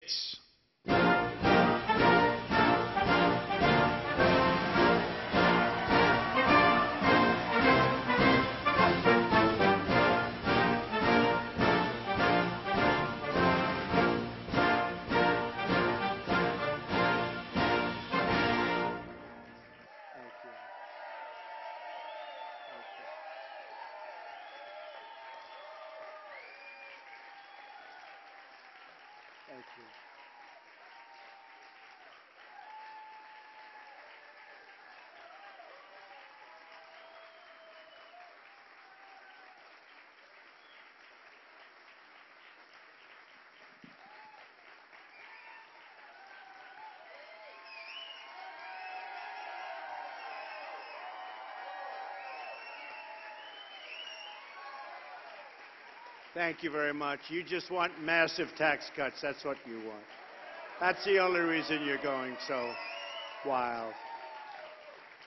Thank you. Thank you very much. You just want massive tax cuts. That's what you want. That's the only reason you're going so wild.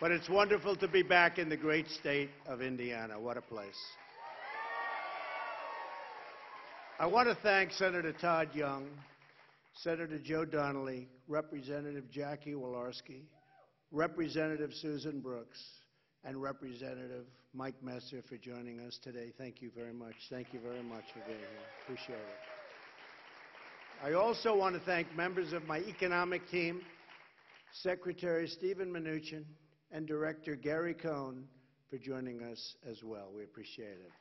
But it's wonderful to be back in the great state of Indiana. What a place. I want to thank Senator Todd Young, Senator Joe Donnelly, Representative Jackie Walorski, Representative Susan Brooks, and Representative Mike Messer for joining us today. Thank you very much. Thank you very much for being here. Appreciate it. I also want to thank members of my economic team, Secretary Stephen Mnuchin, and Director Gary Cohn for joining us as well. We appreciate it.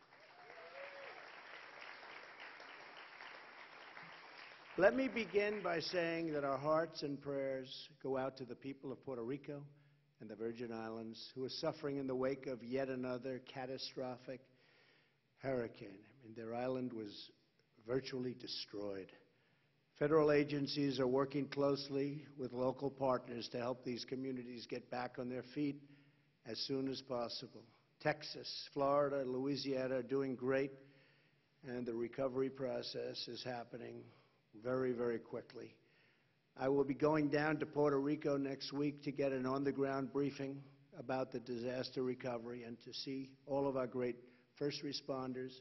Let me begin by saying that our hearts and prayers go out to the people of Puerto Rico and the Virgin Islands who are suffering in the wake of yet another catastrophic hurricane. I mean, their island was virtually destroyed. Federal agencies are working closely with local partners to help these communities get back on their feet as soon as possible. Texas, Florida, Louisiana are doing great, and the recovery process is happening very, very quickly. I will be going down to Puerto Rico next week to get an on-the-ground briefing about the disaster recovery and to see all of our great first responders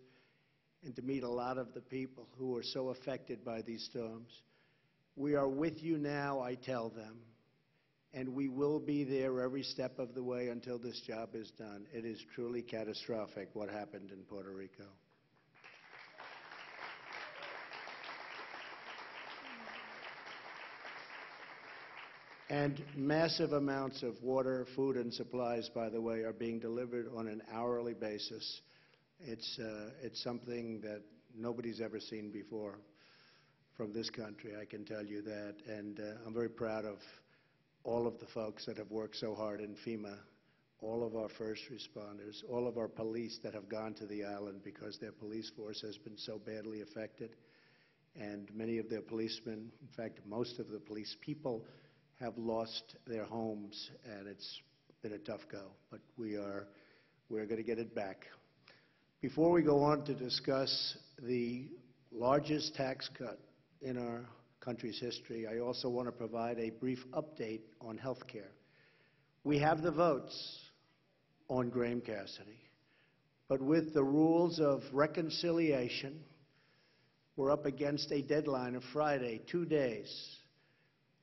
and to meet a lot of the people who are so affected by these storms. We are with you now, I tell them, and we will be there every step of the way until this job is done. It is truly catastrophic what happened in Puerto Rico. And massive amounts of water, food, and supplies, by the way, are being delivered on an hourly basis. It's something that nobody's ever seen before from this country, I can tell you that. And I'm very proud of all of the folks that have worked so hard in FEMA, all of our first responders, all of our police that have gone to the island because their police force has been so badly affected. And many of their policemen, in fact, most of the police people, have lost their homes, and it's been a tough go, but we're going to get it back. Before we go on to discuss the largest tax cut in our country's history, I also want to provide a brief update on health care. We have the votes on Graham Cassidy, but with the rules of reconciliation, we're up against a deadline of Friday, 2 days.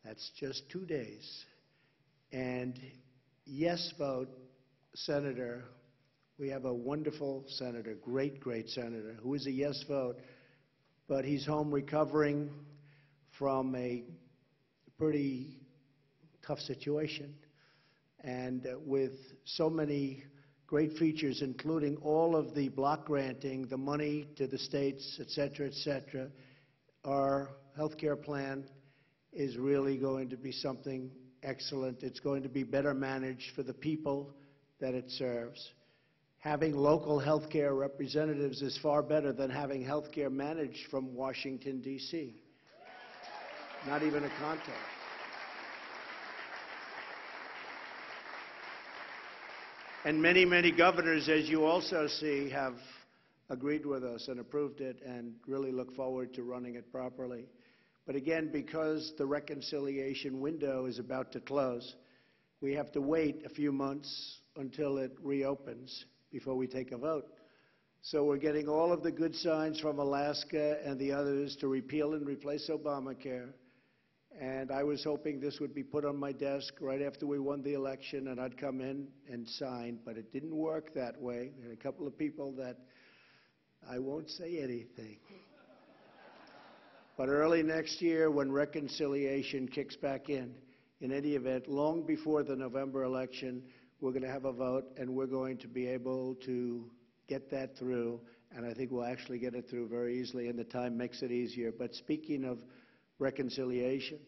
That's just 2 days. And yes vote, Senator, we have a wonderful senator, great, great senator, who is a yes vote, but he's home recovering from a pretty tough situation. And with so many great features, including all of the block granting, the money to the states, et cetera, our health care plan is really going to be something excellent. It's going to be better managed for the people that it serves. Having local health care representatives is far better than having health care managed from Washington, D.C. Not even a contest. And many, many governors, as you also see, have agreed with us and approved it and really look forward to running it properly. But again, because the reconciliation window is about to close, we have to wait a few months until it reopens before we take a vote. So we're getting all of the good signs from Alaska and the others to repeal and replace Obamacare. And I was hoping this would be put on my desk right after we won the election, and I'd come in and sign, but it didn't work that way. There are a couple of people that I won't say anything. But early next year, when reconciliation kicks back in any event, long before the November election, we're going to have a vote, and we're going to be able to get that through, and I think we'll actually get it through very easily, and the time makes it easier. But speaking of reconciliation,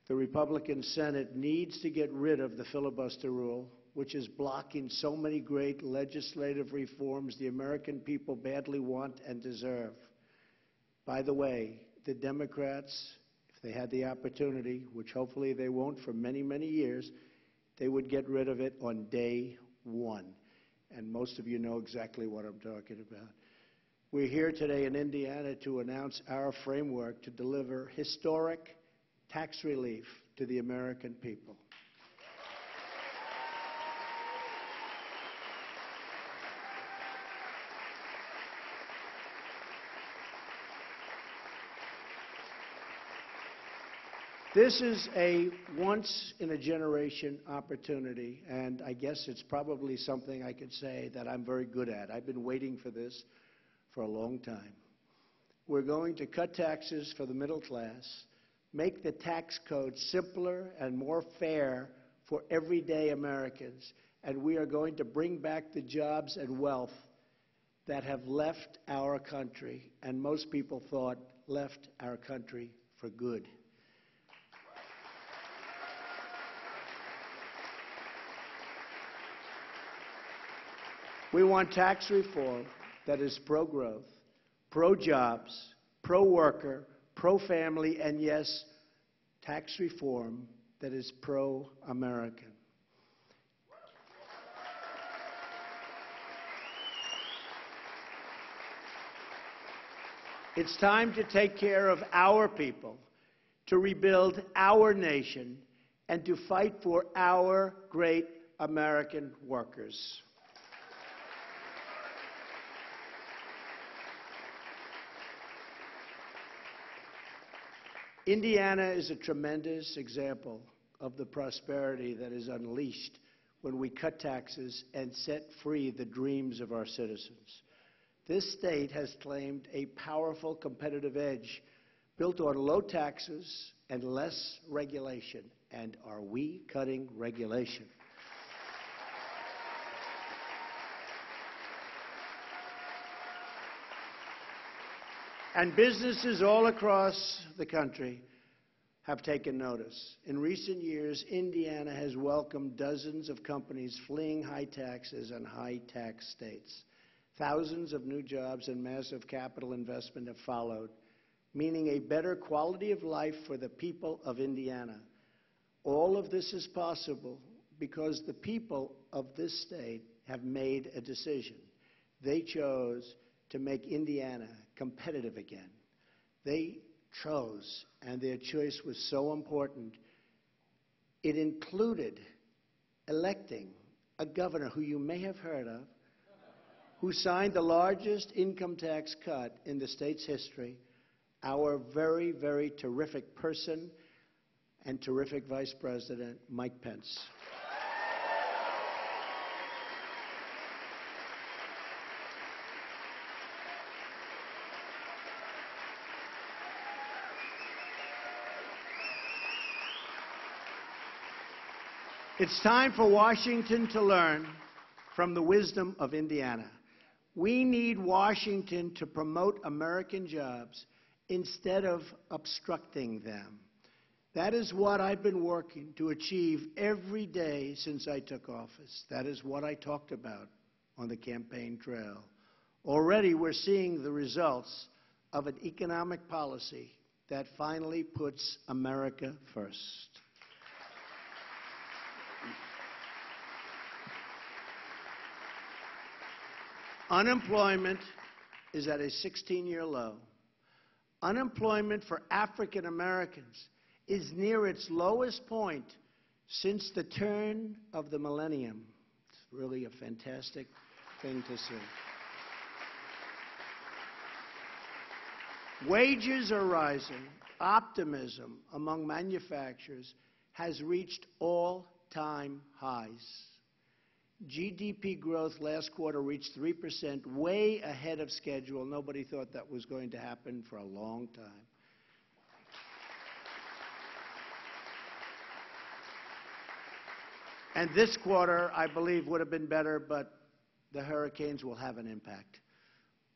the Republican Senate needs to get rid of the filibuster rule, which is blocking so many great legislative reforms the American people badly want and deserve. By the way, the Democrats, if they had the opportunity, which hopefully they won't for many, many years, they would get rid of it on day one. And most of you know exactly what I'm talking about. We're here today in Indiana to announce our framework to deliver historic tax relief to the American people. This is a once-in-a-generation opportunity, and I guess it's probably something I could say that I'm very good at. I've been waiting for this for a long time. We're going to cut taxes for the middle class, make the tax code simpler and more fair for everyday Americans, and we are going to bring back the jobs and wealth that have left our country, and most people thought left our country for good. We want tax reform that is pro-growth, pro-jobs, pro-worker, pro-family, and yes, tax reform that is pro-American. It's time to take care of our people, to rebuild our nation, and to fight for our great American workers. Indiana is a tremendous example of the prosperity that is unleashed when we cut taxes and set free the dreams of our citizens. This state has claimed a powerful competitive edge built on low taxes and less regulation. And are we cutting regulation? And businesses all across the country have taken notice. In recent years, Indiana has welcomed dozens of companies fleeing high taxes and high-tax states. Thousands of new jobs and massive capital investment have followed, meaning a better quality of life for the people of Indiana. All of this is possible because the people of this state have made a decision. They chose to make Indiana competitive again. They chose, and their choice was so important, it included electing a governor who you may have heard of, who signed the largest income tax cut in the state's history, our very, very terrific person and terrific Vice President, Mike Pence. It's time for Washington to learn from the wisdom of Indiana. We need Washington to promote American jobs instead of obstructing them. That is what I've been working to achieve every day since I took office. That is what I talked about on the campaign trail. Already we're seeing the results of an economic policy that finally puts America first. Unemployment is at a 16-year low. Unemployment for African Americans is near its lowest point since the turn of the millennium. It's really a fantastic thing to see. Wages are rising, optimism among manufacturers has reached all-time highs. GDP growth last quarter reached 3%, way ahead of schedule. Nobody thought that was going to happen for a long time. And this quarter, I believe, would have been better, but the hurricanes will have an impact.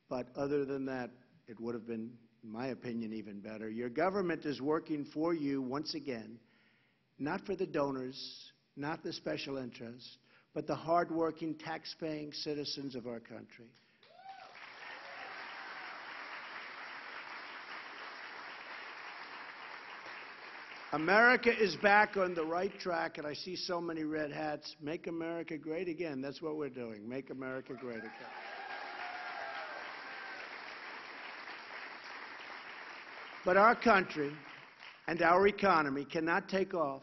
But other than that, it would have been, in my opinion, even better. Your government is working for you once again, not for the donors, not the special interests, but the hardworking, tax-paying citizens of our country. America is back on the right track, and I see so many red hats. Make America great again. That's what we're doing. Make America great again. But our country and our economy cannot take off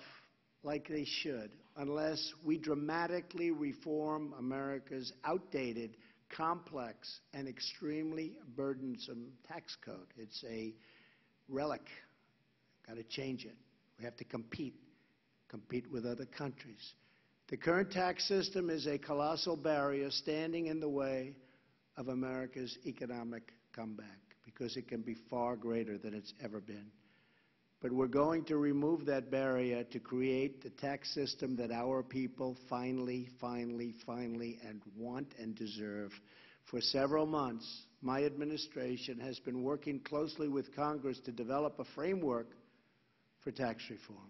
like they should unless we dramatically reform America's outdated, complex, and extremely burdensome tax code. It's a relic. Got to change it. We have to compete with other countries. The current tax system is a colossal barrier standing in the way of America's economic comeback because it can be far greater than it's ever been. But we're going to remove that barrier to create the tax system that our people finally and want and deserve. For several months, my administration has been working closely with Congress to develop a framework for tax reform.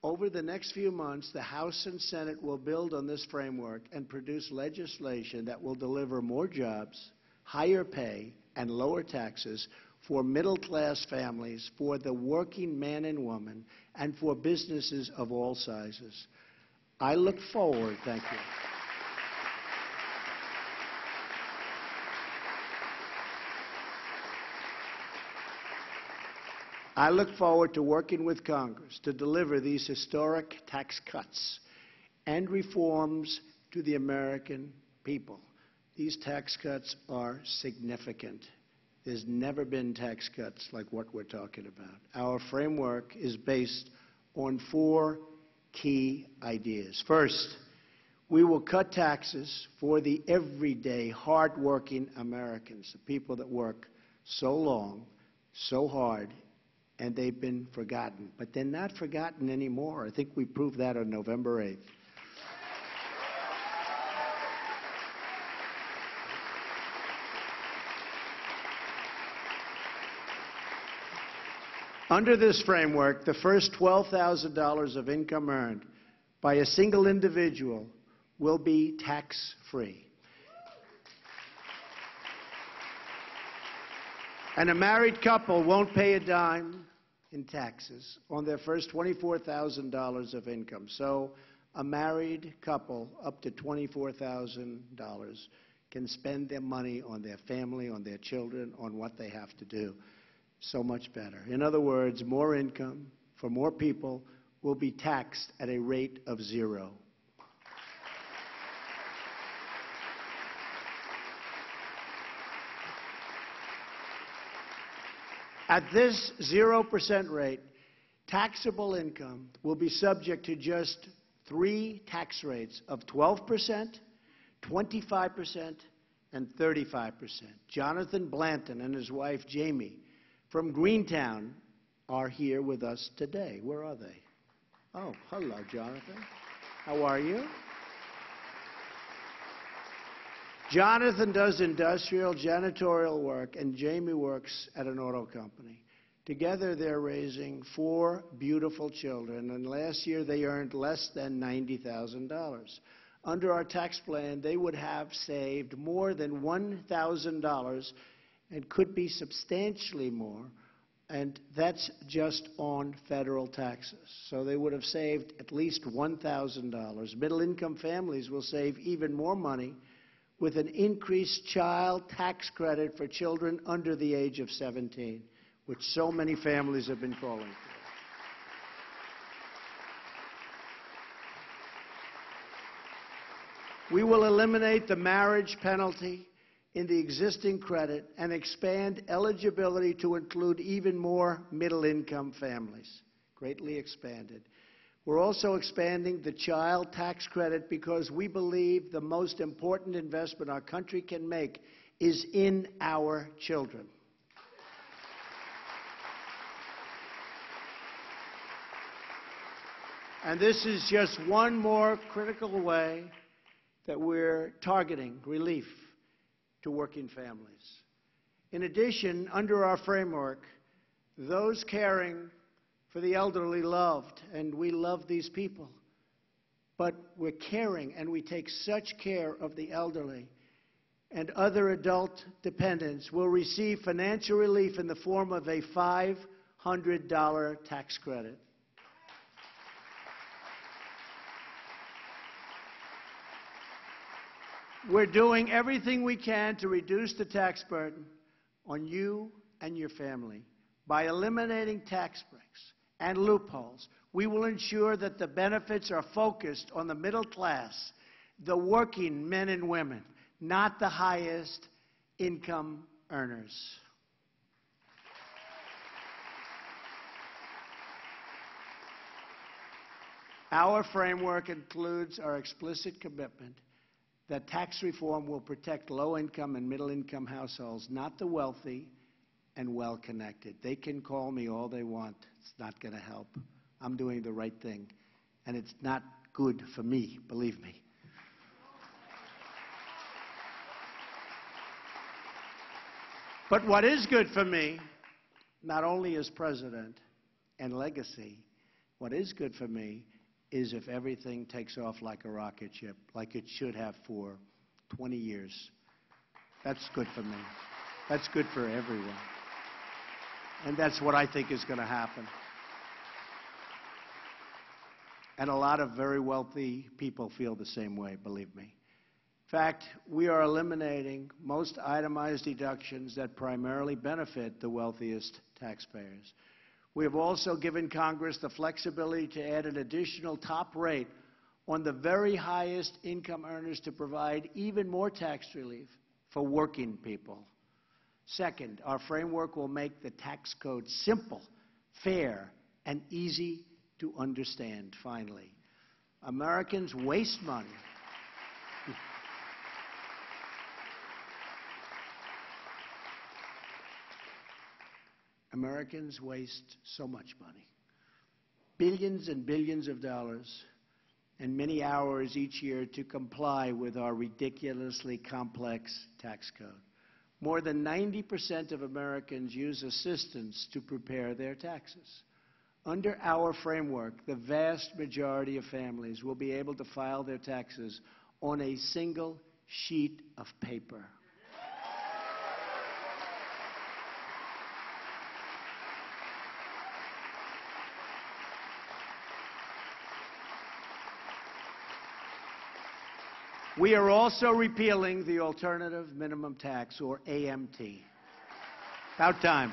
Over the next few months, the House and Senate will build on this framework and produce legislation that will deliver more jobs, higher pay, and lower taxes for middle-class families, for the working man and woman, and for businesses of all sizes. I look forward, thank you. I look forward to working with Congress to deliver these historic tax cuts and reforms to the American people. These tax cuts are significant. There's never been tax cuts like what we're talking about. Our framework is based on 4 key ideas. First, we will cut taxes for the everyday, hard-working Americans, the people that work so long, so hard, and they've been forgotten. But they're not forgotten anymore. I think we proved that on November 8th. Under this framework, the first $12,000 of income earned by a single individual will be tax-free. And a married couple won't pay a dime in taxes on their first $24,000 of income. So a married couple up to $24,000 can spend their money on their family, on their children, on what they have to do. So much better. In other words, more income for more people will be taxed at a rate of 0. At this 0% rate, taxable income will be subject to just 3 tax rates of 12%, 25%, and 35%. Jonathan Blanton and his wife, Jamie, from Greentown, are here with us today. Where are they? Oh, hello, Jonathan. How are you? Jonathan does industrial janitorial work, and Jamie works at an auto company. Together, they're raising 4 beautiful children, and last year they earned less than $90,000. Under our tax plan, they would have saved more than $1,000 and could be substantially more, and that's just on federal taxes. So they would have saved at least $1,000. Middle-income families will save even more money with an increased child tax credit for children under the age of 17, which so many families have been calling for. We will eliminate the marriage penalty in the existing credit and expand eligibility to include even more middle-income families. Greatly expanded. We're also expanding the child tax credit because we believe the most important investment our country can make is in our children. And this is just one more critical way that we're targeting relief to working families. In addition, under our framework, those caring for the elderly loved, and we love these people, but we're caring and we take such care of the elderly and other adult dependents will receive financial relief in the form of a $500 tax credit. We're doing everything we can to reduce the tax burden on you and your family. By eliminating tax breaks and loopholes, we will ensure that the benefits are focused on the middle class, the working men and women, not the highest income earners. Our framework includes our explicit commitment that tax reform will protect low-income and middle-income households, not the wealthy and well-connected. They can call me all they want. It's not going to help. I'm doing the right thing, and it's not good for me, believe me. But what is good for me, not only as president and legacy, what is good for me is if everything takes off like a rocket ship, like it should have for 20 years. That's good for me. That's good for everyone. And that's what I think is going to happen. And a lot of very wealthy people feel the same way, believe me. In fact, we are eliminating most itemized deductions that primarily benefit the wealthiest taxpayers. We have also given Congress the flexibility to add an additional top rate on the very highest income earners to provide even more tax relief for working people. Second, our framework will make the tax code simple, fair, and easy to understand. Finally, Americans waste money. Americans waste so much money, billions and billions of dollars, and many hours each year to comply with our ridiculously complex tax code. More than 90% of Americans use assistance to prepare their taxes. Under our framework, the vast majority of families will be able to file their taxes on a single sheet of paper. We are also repealing the alternative minimum tax, or AMT. About time.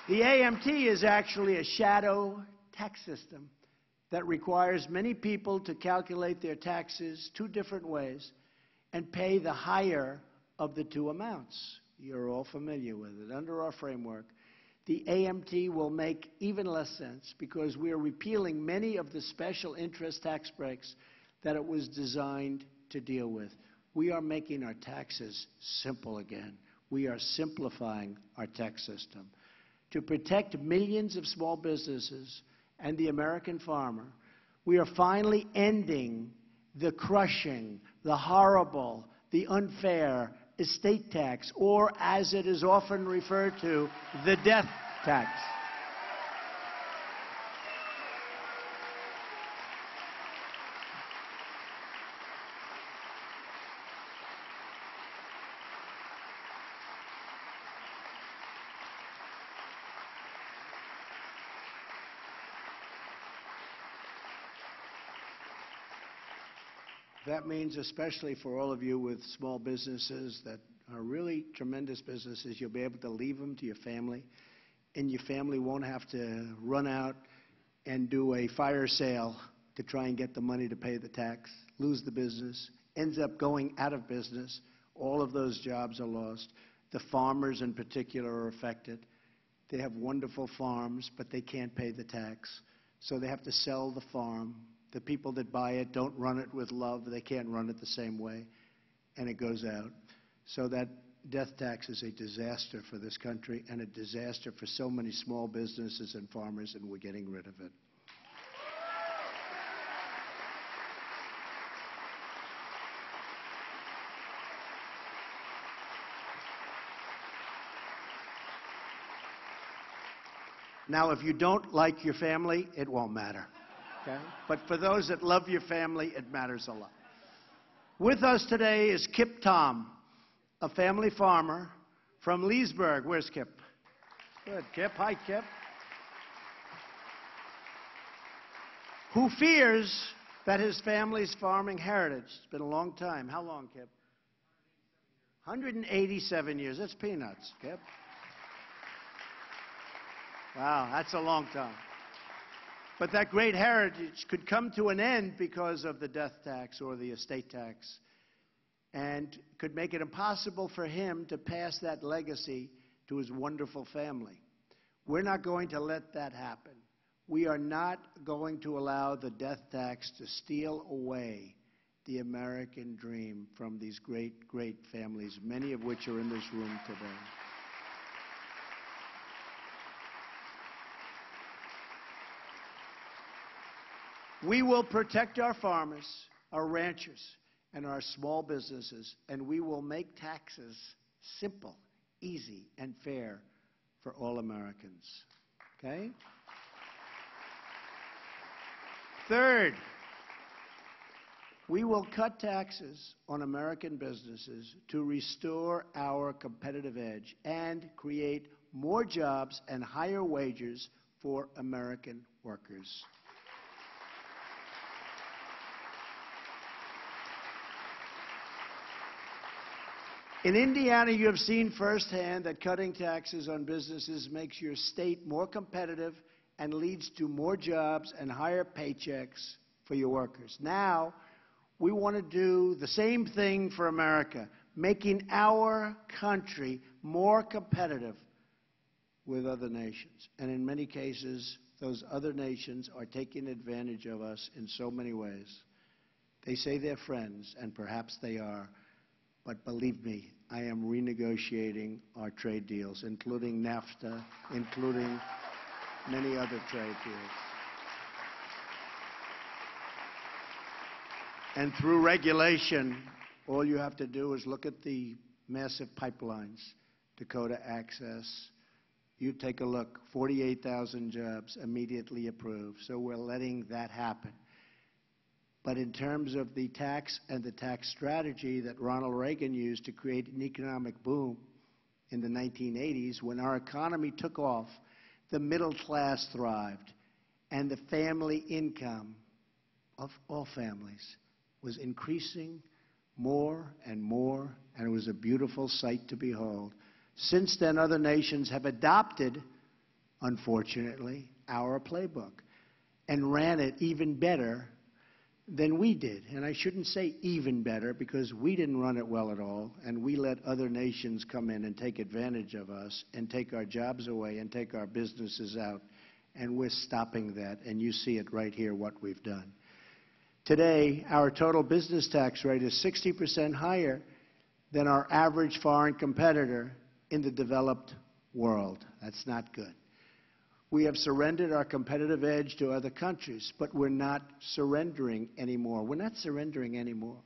The AMT is actually a shadow tax system that requires many people to calculate their taxes two different ways and pay the higher of the two amounts. You're all familiar with it. Under our framework, the AMT will make even less sense because we are repealing many of the special interest tax breaks that it was designed to deal with. We are making our taxes simple again. We are simplifying our tax system. To protect millions of small businesses and the American farmer, we are finally ending the crushing, the horrible, the unfair estate tax, or as it is often referred to, the death tax. That means, especially for all of you with small businesses that are really tremendous businesses, you'll be able to leave them to your family, and your family won't have to run out and do a fire sale to try and get the money to pay the tax, lose the business. ends up going out of business. All of those jobs are lost. The farmers in particular are affected. They have wonderful farms, but they can't pay the tax. So they have to sell the farm. The people that buy it don't run it with love. They can't run it the same way, and it goes out. So that death tax is a disaster for this country and a disaster for so many small businesses and farmers, and we're getting rid of it. Now, if you don't like your family, it won't matter. Okay? But for those that love your family, it matters a lot. With us today is Kip Tom, a family farmer from Leesburg. Where's Kip? Good. Kip. Hi, Kip. Who fears that his family's farming heritage. It's been a long time. How long, Kip? 187 years. That's peanuts, Kip. Wow, that's a long time. But that great heritage could come to an end because of the death tax or the estate tax, and could make it impossible for him to pass that legacy to his wonderful family. We're not going to let that happen. We are not going to allow the death tax to steal away the American dream from these great, great families, many of which are in this room today. We will protect our farmers, our ranchers, and our small businesses, and we will make taxes simple, easy, and fair for all Americans. Okay? Third, we will cut taxes on American businesses to restore our competitive edge and create more jobs and higher wages for American workers. In Indiana, you have seen firsthand that cutting taxes on businesses makes your state more competitive and leads to more jobs and higher paychecks for your workers. Now, we want to do the same thing for America, making our country more competitive with other nations. And in many cases, those other nations are taking advantage of us in so many ways. They say they're friends, and perhaps they are. But believe me, I am renegotiating our trade deals, including NAFTA, including many other trade deals. And through regulation, all you have to do is look at the massive pipelines, Dakota Access. You take a look, 48,000 jobs immediately approved. So we're letting that happen. But in terms of the tax and the tax strategy that Ronald Reagan used to create an economic boom in the 1980s, when our economy took off, the middle class thrived, and the family income of all families was increasing more and more, and it was a beautiful sight to behold. Since then, other nations have adopted, unfortunately, our playbook and ran it even better than we did. And I shouldn't say even better, because we didn't run it well at all, and we let other nations come in and take advantage of us and take our jobs away and take our businesses out, and we're stopping that, and you see it right here, what we've done. Today, our total business tax rate is 60% higher than our average foreign competitor in the developed world. That's not good. We have surrendered our competitive edge to other countries, but we're not surrendering anymore. We're not surrendering anymore.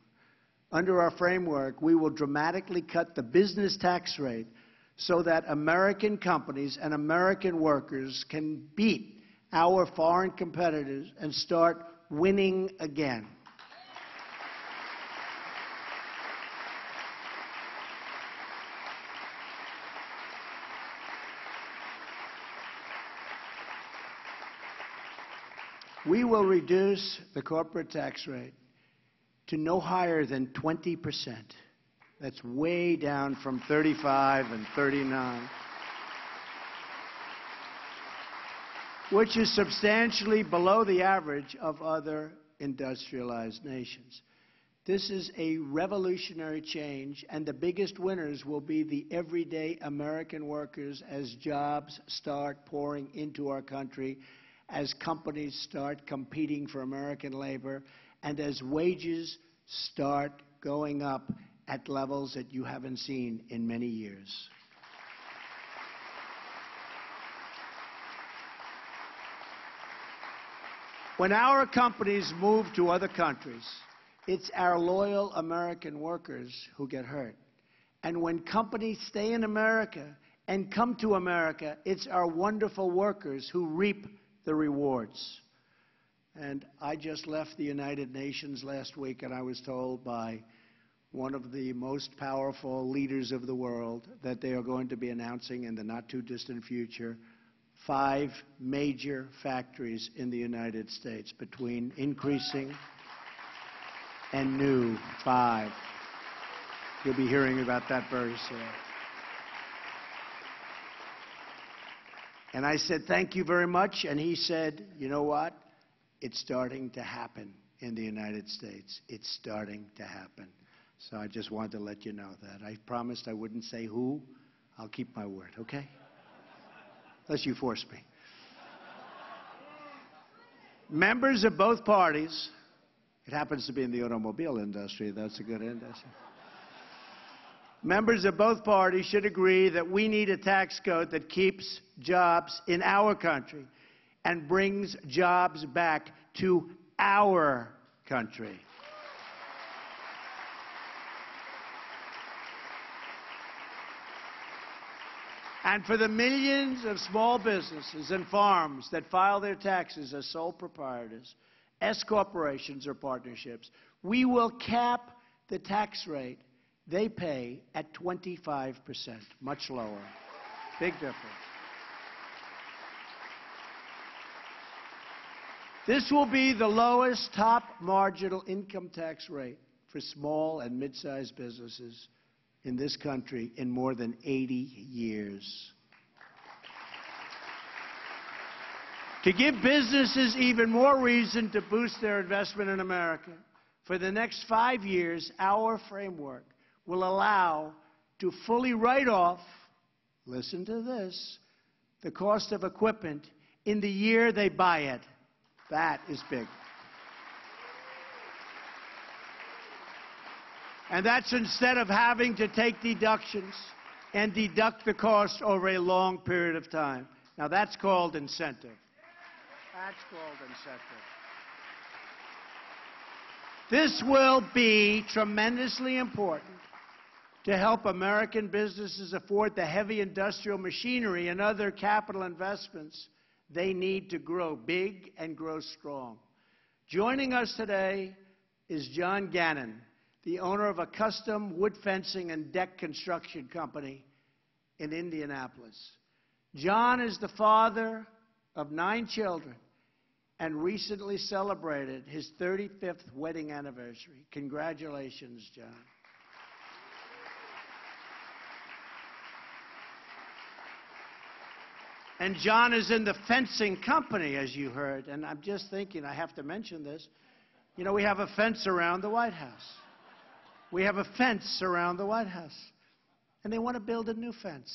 Under our framework, we will dramatically cut the business tax rate so that American companies and American workers can beat our foreign competitors and start winning again. We will reduce the corporate tax rate to no higher than 20%. That's way down from 35 and 39, which is substantially below the average of other industrialized nations. This is a revolutionary change, and the biggest winners will be the everyday American workers as jobs start pouring into our country, as companies start competing for American labor, and as wages start going up at levels that you haven't seen in many years. When our companies move to other countries, it's our loyal American workers who get hurt. And when companies stay in America and come to America, it's our wonderful workers who reap the rewards. And I just left the United Nations last week, and I was told by one of the most powerful leaders of the world that they are going to be announcing in the not-too-distant future 5 major factories in the United States, between increasing and new. 5. You'll be hearing about that very soon. And I said, thank you very much. And he said, you know what? It's starting to happen in the United States. It's starting to happen. So I just wanted to let you know that. I promised I wouldn't say who. I'll keep my word, okay? Unless you force me. Members of both parties, it happens to be in the automobile industry, that's a good industry. Members of both parties should agree that we need a tax code that keeps jobs in our country and brings jobs back to our country. And for the millions of small businesses and farms that file their taxes as sole proprietors, S corporations or partnerships, we will cap the tax rate they pay at 25%, much lower. Big difference. This will be the lowest top marginal income tax rate for small and mid-sized businesses in this country in more than 80 years. To give businesses even more reason to boost their investment in America, for the next 5 years, our framework will allow to fully write off, listen to this, the cost of equipment in the year they buy it. That is big. And that's instead of having to take deductions and deduct the cost over a long period of time. Now, that's called incentive. That's called incentive. This will be tremendously important to help American businesses afford the heavy industrial machinery and other capital investments they need to grow big and grow strong. Joining us today is John Gannon, the owner of a custom wood fencing and deck construction company in Indianapolis. John is the father of 9 children and recently celebrated his 35th wedding anniversary. Congratulations, John. And John is in the fencing company, as you heard. And I'm just thinking, I have to mention this. You know, we have a fence around the White House. We have a fence around the White House. And they want to build a new fence.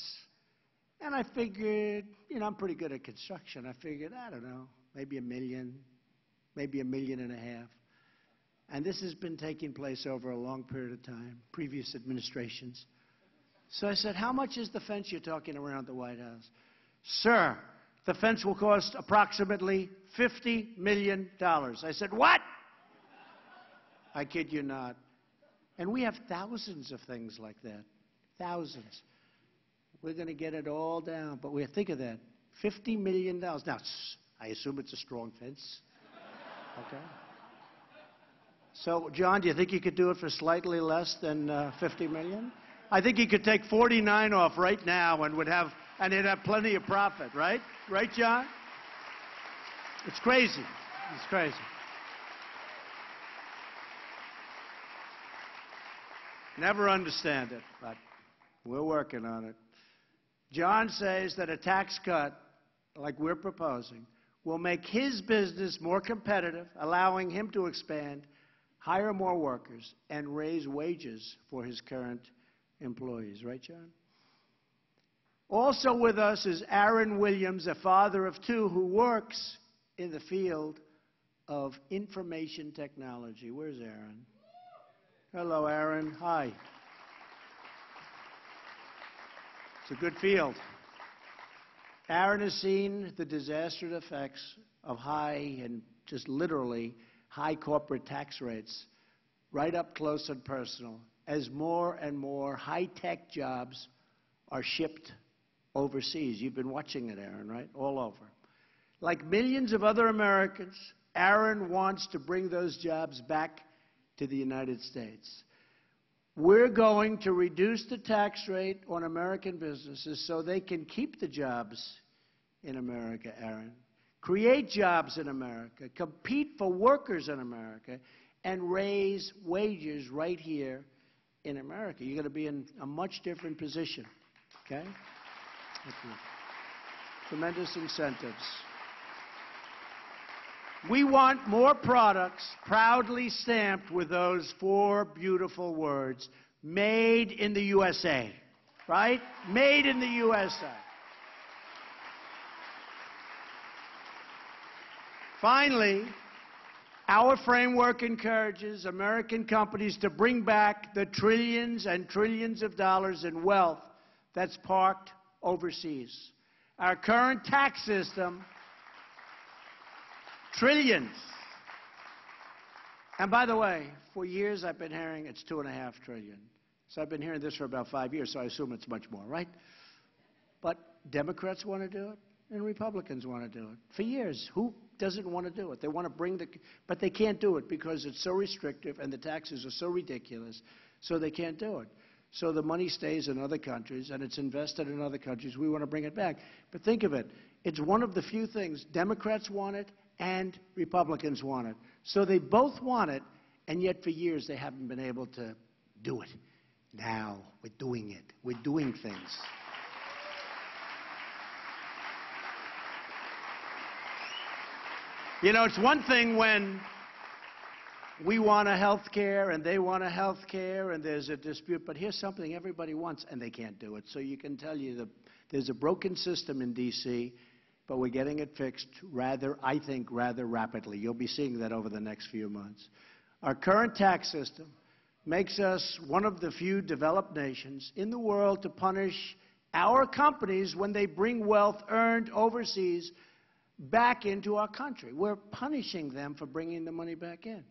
And I figured, you know, I'm pretty good at construction. I figured, I don't know, maybe $1 million, maybe $1.5 million. And this has been taking place over a long period of time, previous administrations. So I said, how much is the fence you're talking around the White House? Sir, the fence will cost approximately $50 million. I said, what? I kid you not. And we have thousands of things like that. Thousands. We're going to get it all down. But think of that. $50 million. Now, I assume it's a strong fence. Okay. So, John, do you think you could do it for slightly less than $50 million? I think you could take 49 off right now and it'd have plenty of profit, right? Right, John? It's crazy. It's crazy. Never understand it, but we're working on it. John says that a tax cut, like we're proposing, will make his business more competitive, allowing him to expand hire more workers, and raise wages for his current employees. Right, John? Also with us is Aaron Williams, a father of two who works in the field of information technology. Where's Aaron? Hello, Aaron. Hi. It's a good field. Aaron has seen the disastrous effects of high and just literally high corporate tax rates right up close and personal as more and more high-tech jobs are shipped overseas. You've been watching it, Aaron, right? All over. Like millions of other Americans, Aaron wants to bring those jobs back to the United States. We're going to reduce the tax rate on American businesses so they can keep the jobs in America, Aaron, create jobs in America, compete for workers in America, and raise wages right here in America. You're going to be in a much different position, okay? Tremendous incentives. We want more products proudly stamped with those four beautiful words, made in the USA, right? Made in the USA. Finally, our framework encourages American companies to bring back the trillions and trillions of dollars in wealth that's parked overseas. Our current tax system, trillions. And by the way, for years I've been hearing it's $2.5 trillion. So I've been hearing this for about 5 years, so I assume it's much more, right? But Democrats want to do it, and Republicans want to do it. For years, who doesn't want to do it? They want to bring the, but they can't do it because it's so restrictive and the taxes are so ridiculous, so they can't do it. So the money stays in other countries, and it's invested in other countries. We want to bring it back. But think of it. It's one of the few things Democrats want it and Republicans want it. So they both want it, and yet for years they haven't been able to do it. Now we're doing it. We're doing things. You know, it's one thing when we want a health care and they want a health care and there's a dispute, but here's something everybody wants and they can't do it. So you can tell you that there's a broken system in D.C., but we're getting it fixed I think, rather rapidly. You'll be seeing that over the next few months. Our current tax system makes us one of the few developed nations in the world to punish our companies when they bring wealth earned overseas back into our country. We're punishing them for bringing the money back in.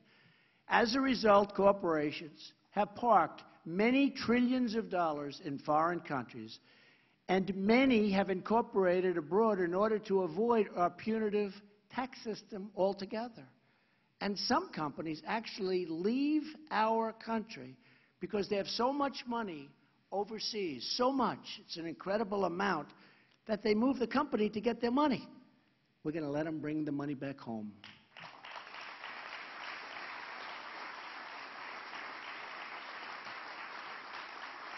As a result, corporations have parked many trillions of dollars in foreign countries, and many have incorporated abroad in order to avoid our punitive tax system altogether. And some companies actually leave our country because they have so much money overseas, so much, it's an incredible amount, that they move the company to get their money. We're going to let them bring the money back home.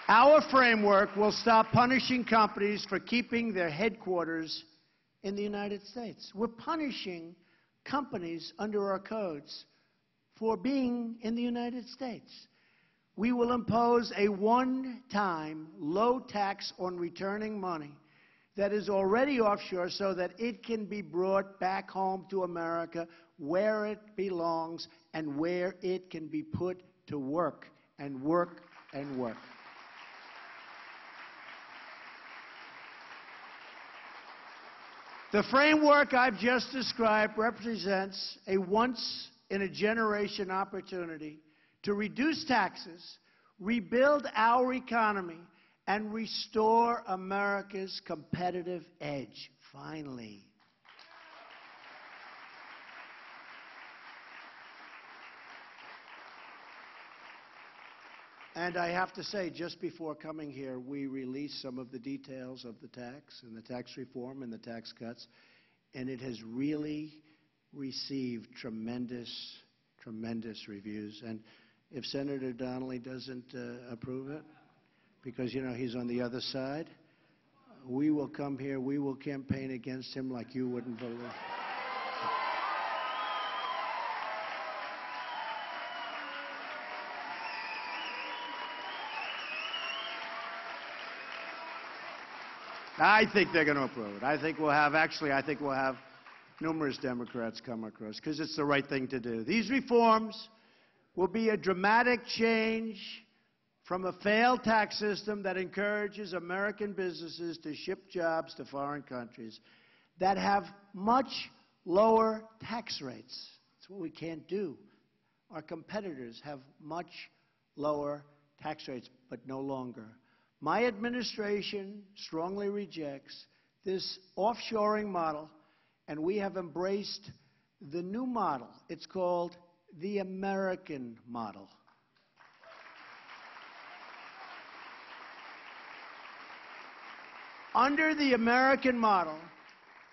Our framework will stop punishing companies for keeping their headquarters in the United States. We're punishing companies under our codes for being in the United States. We will impose a one-time low tax on returning money that is already offshore so that it can be brought back home to America where it belongs and where it can be put to work and work and work. The framework I've just described represents a once-in-a-generation opportunity to reduce taxes, rebuild our economy, and restore America's competitive edge, finally. And I have to say, just before coming here, we released some of the details of the tax and the tax reform and the tax cuts, and it has really received tremendous, tremendous reviews. And if Senator Donnelly doesn't approve it, because, you know, he's on the other side, we will come here, we will campaign against him like you wouldn't believe. I think they're going to approve it. I think we'll have numerous Democrats come across, because it's the right thing to do. These reforms will be a dramatic change from a failed tax system that encourages American businesses to ship jobs to foreign countries that have much lower tax rates. That's what we can't do. Our competitors have much lower tax rates, but no longer. My administration strongly rejects this offshoring model, and we have embraced the new model. It's called the American model. Under the American model,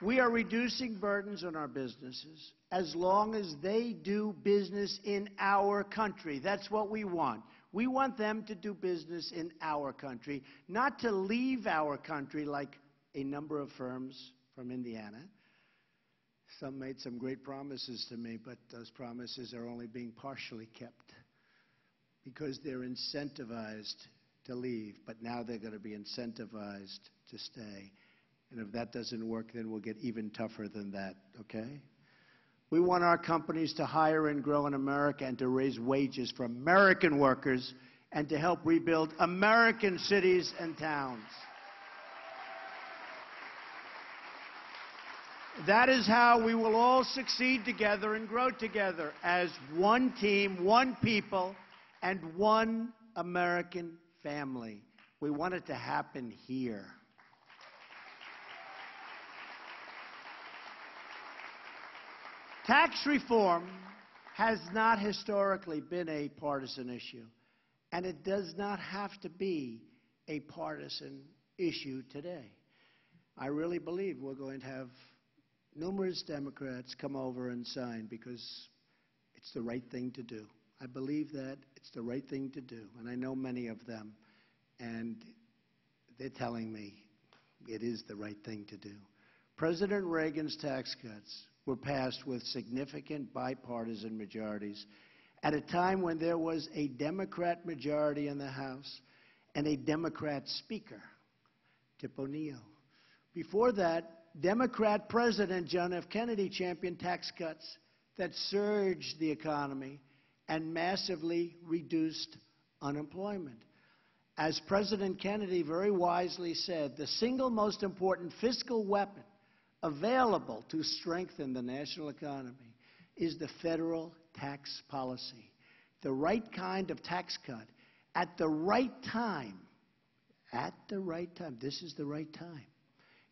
we are reducing burdens on our businesses as long as they do business in our country. That's what we want. We want them to do business in our country, not to leave our country like a number of firms from Indiana. Some made some great promises to me, but those promises are only being partially kept because they're incentivized to leave, but now they're going to be incentivized to stay. And if that doesn't work, then we'll get even tougher than that, okay? We want our companies to hire and grow in America and to raise wages for American workers and to help rebuild American cities and towns. That is how we will all succeed together and grow together as one team, one people, and one American family. We want it to happen here. Tax reform has not historically been a partisan issue, and it does not have to be a partisan issue today. I really believe we're going to have numerous Democrats come over and sign because it's the right thing to do. I believe that it's the right thing to do, and I know many of them, and they're telling me it is the right thing to do. President Reagan's tax cuts were passed with significant bipartisan majorities at a time when there was a Democrat majority in the House and a Democrat Speaker, Tip O'Neill. Before that, Democrat President John F. Kennedy championed tax cuts that surged the economy and massively reduced unemployment. As President Kennedy very wisely said, the single most important fiscal weapon available to strengthen the national economy is the federal tax policy. The right kind of tax cut at the right time, this is the right time,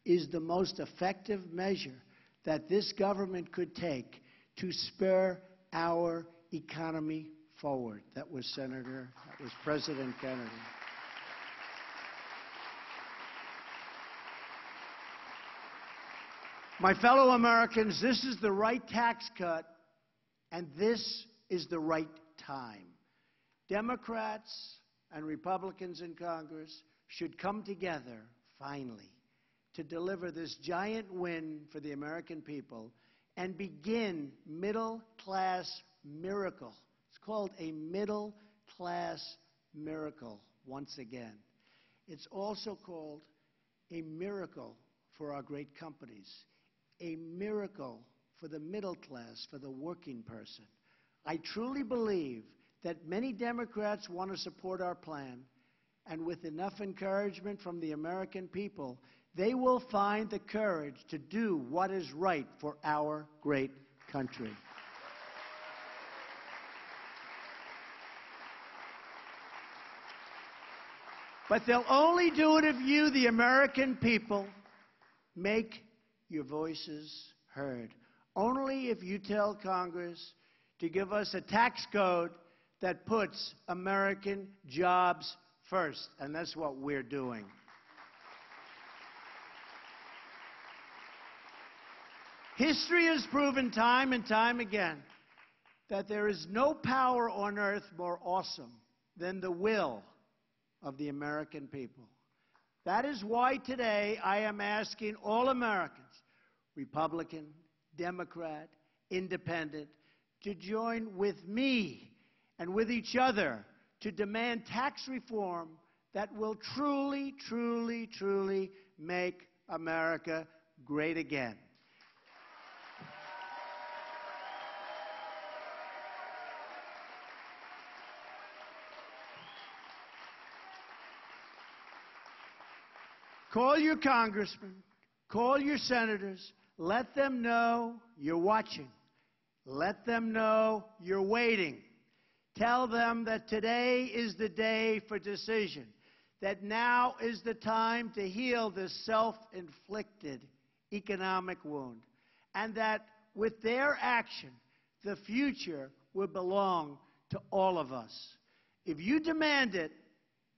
is the most effective measure that this government could take to spur our economy forward. That was President Kennedy. My fellow Americans, this is the right tax cut, and this is the right time. Democrats and Republicans in Congress should come together, finally, to deliver this giant win for the American people and begin middle-class miracle. It's called a middle-class miracle once again. It's also called a miracle for our great companies, a miracle for the middle class, for the working person. I truly believe that many Democrats want to support our plan, and with enough encouragement from the American people, they will find the courage to do what is right for our great country. But they'll only do it if you, the American people, make your voices heard. Only if you tell Congress to give us a tax code that puts American jobs first. And that's what we're doing. History has proven time and time again that there is no power on earth more awesome than the will of the American people. That is why today I am asking all Americans, Republican, Democrat, Independent, to join with me and with each other to demand tax reform that will truly, truly, truly make America great again. Call your congressmen, call your senators, let them know you're watching. Let them know you're waiting. Tell them that today is the day for decision, that now is the time to heal this self-inflicted economic wound, and that with their action, the future will belong to all of us. If you demand it,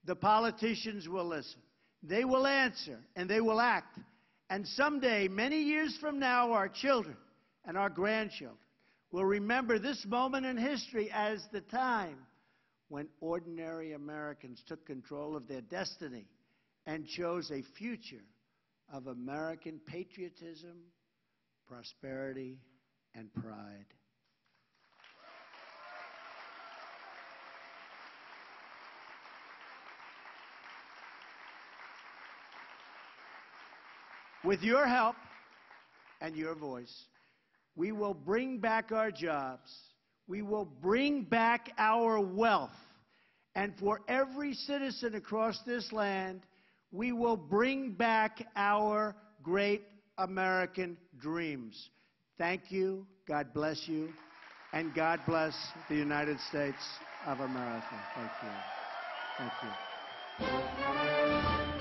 the politicians will listen. They will answer, and they will act. And someday, many years from now, our children and our grandchildren will remember this moment in history as the time when ordinary Americans took control of their destiny and chose a future of American patriotism, prosperity, and pride. With your help and your voice, we will bring back our jobs. We will bring back our wealth. And for every citizen across this land, we will bring back our great American dreams. Thank you. God bless you. And God bless the United States of America. Thank you. Thank you.